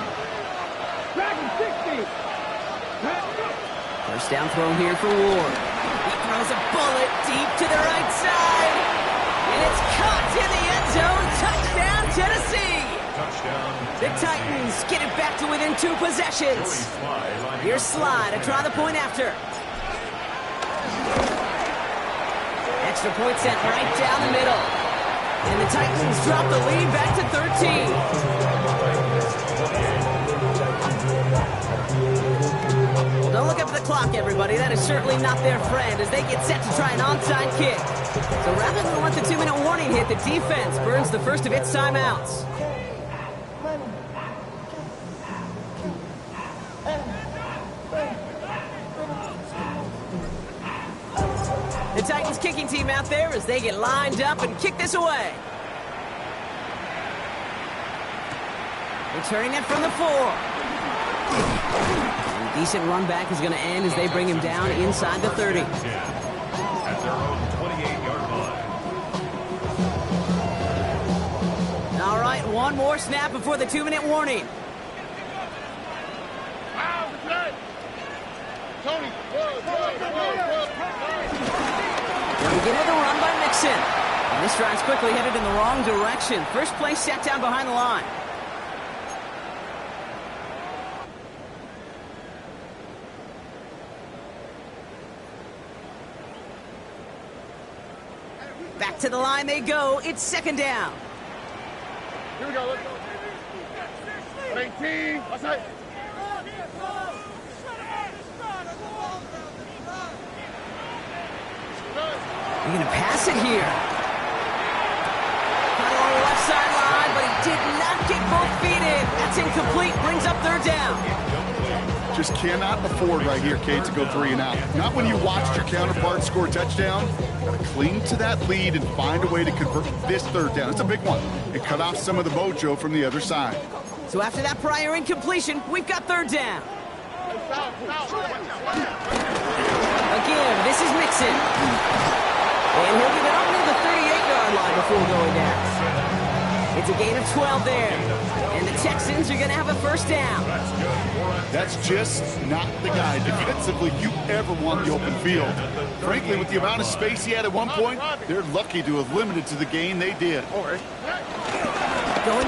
First down throw here for Ward. He throws a bullet deep to the right side. And it's caught in the end zone. Touchdown, Tennessee. The Titans get it back to within 2 possessions. Here's Sly to try the point after. Extra point sent right down the middle. And the Titans drop the lead back to 13. Well, don't look up at the clock, everybody. That is certainly not their friend as they get set to try an onside kick. So rather than let the 2-minute warning hit, the defense burns the first of its timeouts. The Titans kicking team out there as they get lined up and kick this away. Returning it from the 4. A decent run back is going to end as they bring him down inside the 30. At their own 28-yard line. All right, one more snap before the 2-minute warning. Tony, They begin with a run by Mixon. And this drive's quickly headed in the wrong direction. First play set down behind the line. Back to the line they go. It's 2nd down. Here we go, let's go. 18, what's that? They're going to pass it here. Got along the left sideline, but he did not get both feet in. That's incomplete. Brings up 3rd down. Just cannot afford right here, Kate, to go 3 and out. Not when you watched your counterpart score a touchdown. Got to cling to that lead and find a way to convert this 3rd down. It's a big one. And cut off some of the mojo from the other side. So after that prior incompletion, we've got 3rd down. Again, this is Mixon. And he'll give it up near the 38-yard line before going down. It's a gain of 12 there. And the Texans are going to have a 1st down. That's just not the guy defensively you ever want the open field. Frankly, with the amount of space he had at one point, they're lucky to have limited to the gain they did. Going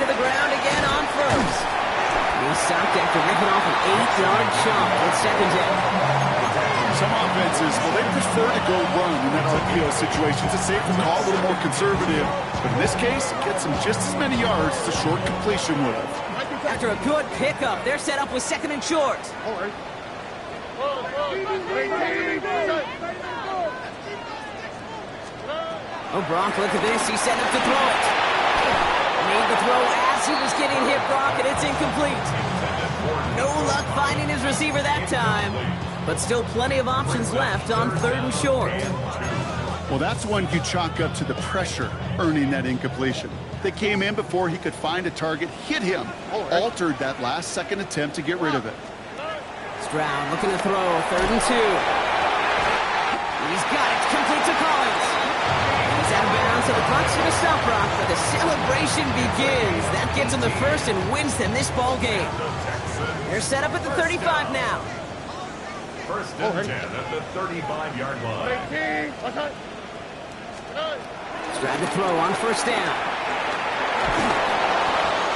to the ground again on 1st. He's stopped after ripping off an 8-yard chunk with 2nd down. Some offenses, well, they prefer to go run in that RPO situation. It's a safer call, a little more conservative. But in this case, it gets them just as many yards as a short completion would have. After a good pickup, they're set up with 2nd and short. Oh, Brock, look at this. He's set up to throw it. Made the throw as he was getting hit, Brock, and it's incomplete. No luck finding his receiver that time. But still plenty of options left on 3rd and short. Well, that's one you chalk up to the pressure earning that incompletion. They came in before he could find a target, hit him, altered that last-second attempt to get rid of it. Stroud looking to throw, 3rd and 2. He's got it, complete to Collins. He's out of bounds, so the clock's going to stop, Brock, but the celebration begins. That gets them the 1st and wins them this ball game. They're set up at the 35 now. 1st and 10 at the 35-yard line. 18, what's that? Tried to throw on first down.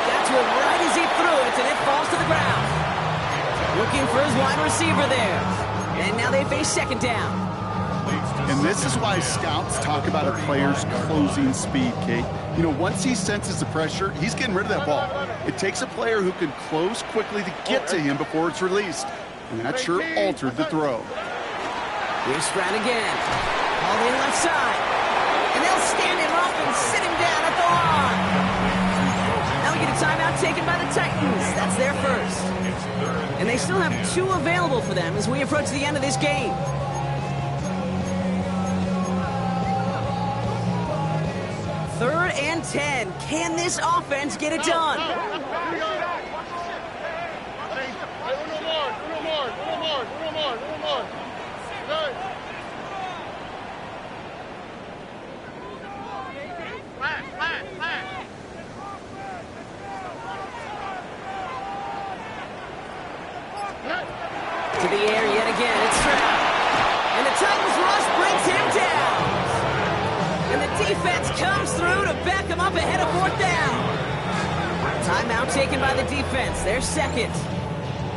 Got to him right as he threw it, and it falls to the ground. Looking for his wide receiver there. And now they face second down. And this is why scouts talk about a player's closing speed, Kate. You know, once he senses the pressure, he's getting rid of that ball. It takes a player who can close quickly to get to him before it's released. And that sure altered the throw. Here's Stroud again. All in left side. And they'll stand him up and sit him down at the line. Now we get a timeout taken by the Titans. That's their first. And they still have 2 available for them as we approach the end of this game. Third and 10. Can this offense get it done? To the air yet again. It's Stroud. And the Titans rush brings him down. And the defense comes through to back him up ahead of fourth down. Timeout taken by the defense. Their second.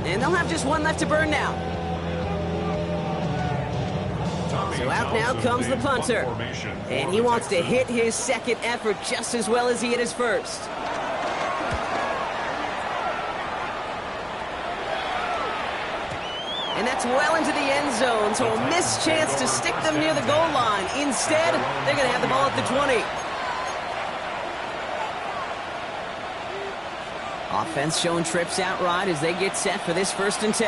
And they'll have just 1 left to burn now. So out now comes the punter. And he wants to hit his second effort just as well as he hit his first. And that's well into the end zone, so a missed chance to stick them near the goal line. Instead, they're going to have the ball at the 20. Offense showing trips outright as they get set for this first and 10.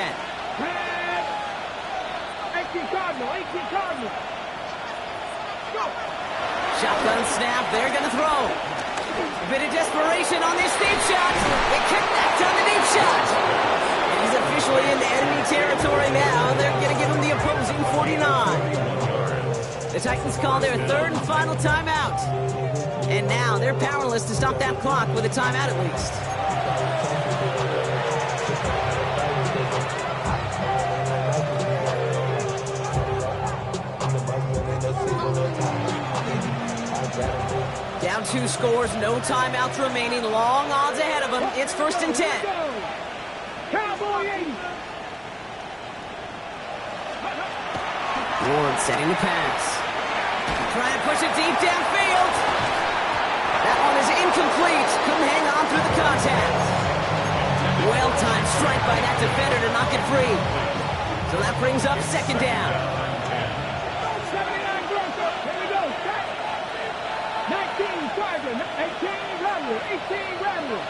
18 Cardinal. Go. Shotgun snap, they're going to throw. A bit of desperation on this deep shot. They connect on the deep shot. And he's officially into enemy territory now. They're going to give him the opposing 49. The Titans call their third and final timeout. And now they're powerless to stop that clock with a timeout at least. Down 2 scores, no timeouts remaining, long odds ahead of them. It's first and 10. Cowboy 80. Ward setting the pass. Trying to push it deep downfield. That one is incomplete. Couldn't hang on through the contact. Well-timed strike by that defender to knock it free. So that brings up second down. 79 Bronco. Here we go. 19 Tiger. 18 Rattler. 18 Rattler.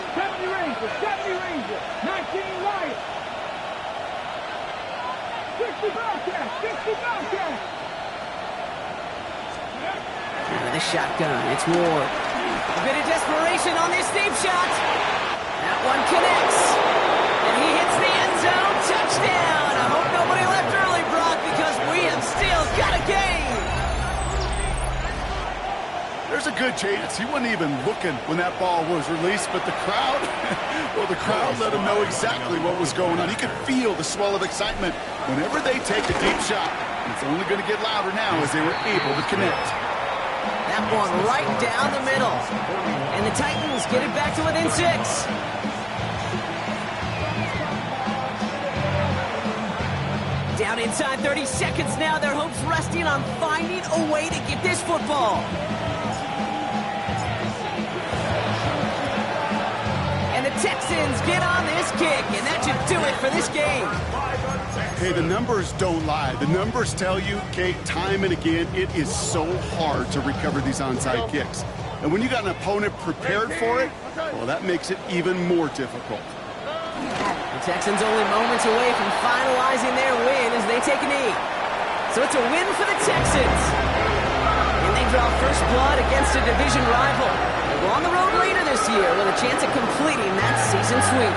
70 Ranger. 19 Lion. 60 Bobcat. 60 Bobcat. Out of the shotgun, it's Ward. A bit of desperation on this deep shot. That one connects. And he hits the end zone. Touchdown. I hope nobody left early, Brock, because we have still got a game. There's a good chance he wasn't even looking when that ball was released, but the crowd, well, the crowd let him know exactly what was going on. He could feel the swell of excitement whenever they take a deep shot. It's only going to get louder now as they were able to connect. That one right down the middle. And the Titans get it back to within 6. Down inside 30 seconds now. Their hopes resting on finding a way to get this football. And the Texans get on this kick, and that should do it for this game. Hey, the numbers don't lie. The numbers tell you, Kate, time and again, it is so hard to recover these onside kicks. And when you got an opponent prepared for it, well, that makes it even more difficult. The Texans only moments away from finalizing their win as they take a knee. So it's a win for the Texans. And they draw first blood against a division rival. They'll go on the road later this year with a chance of completing that season sweep.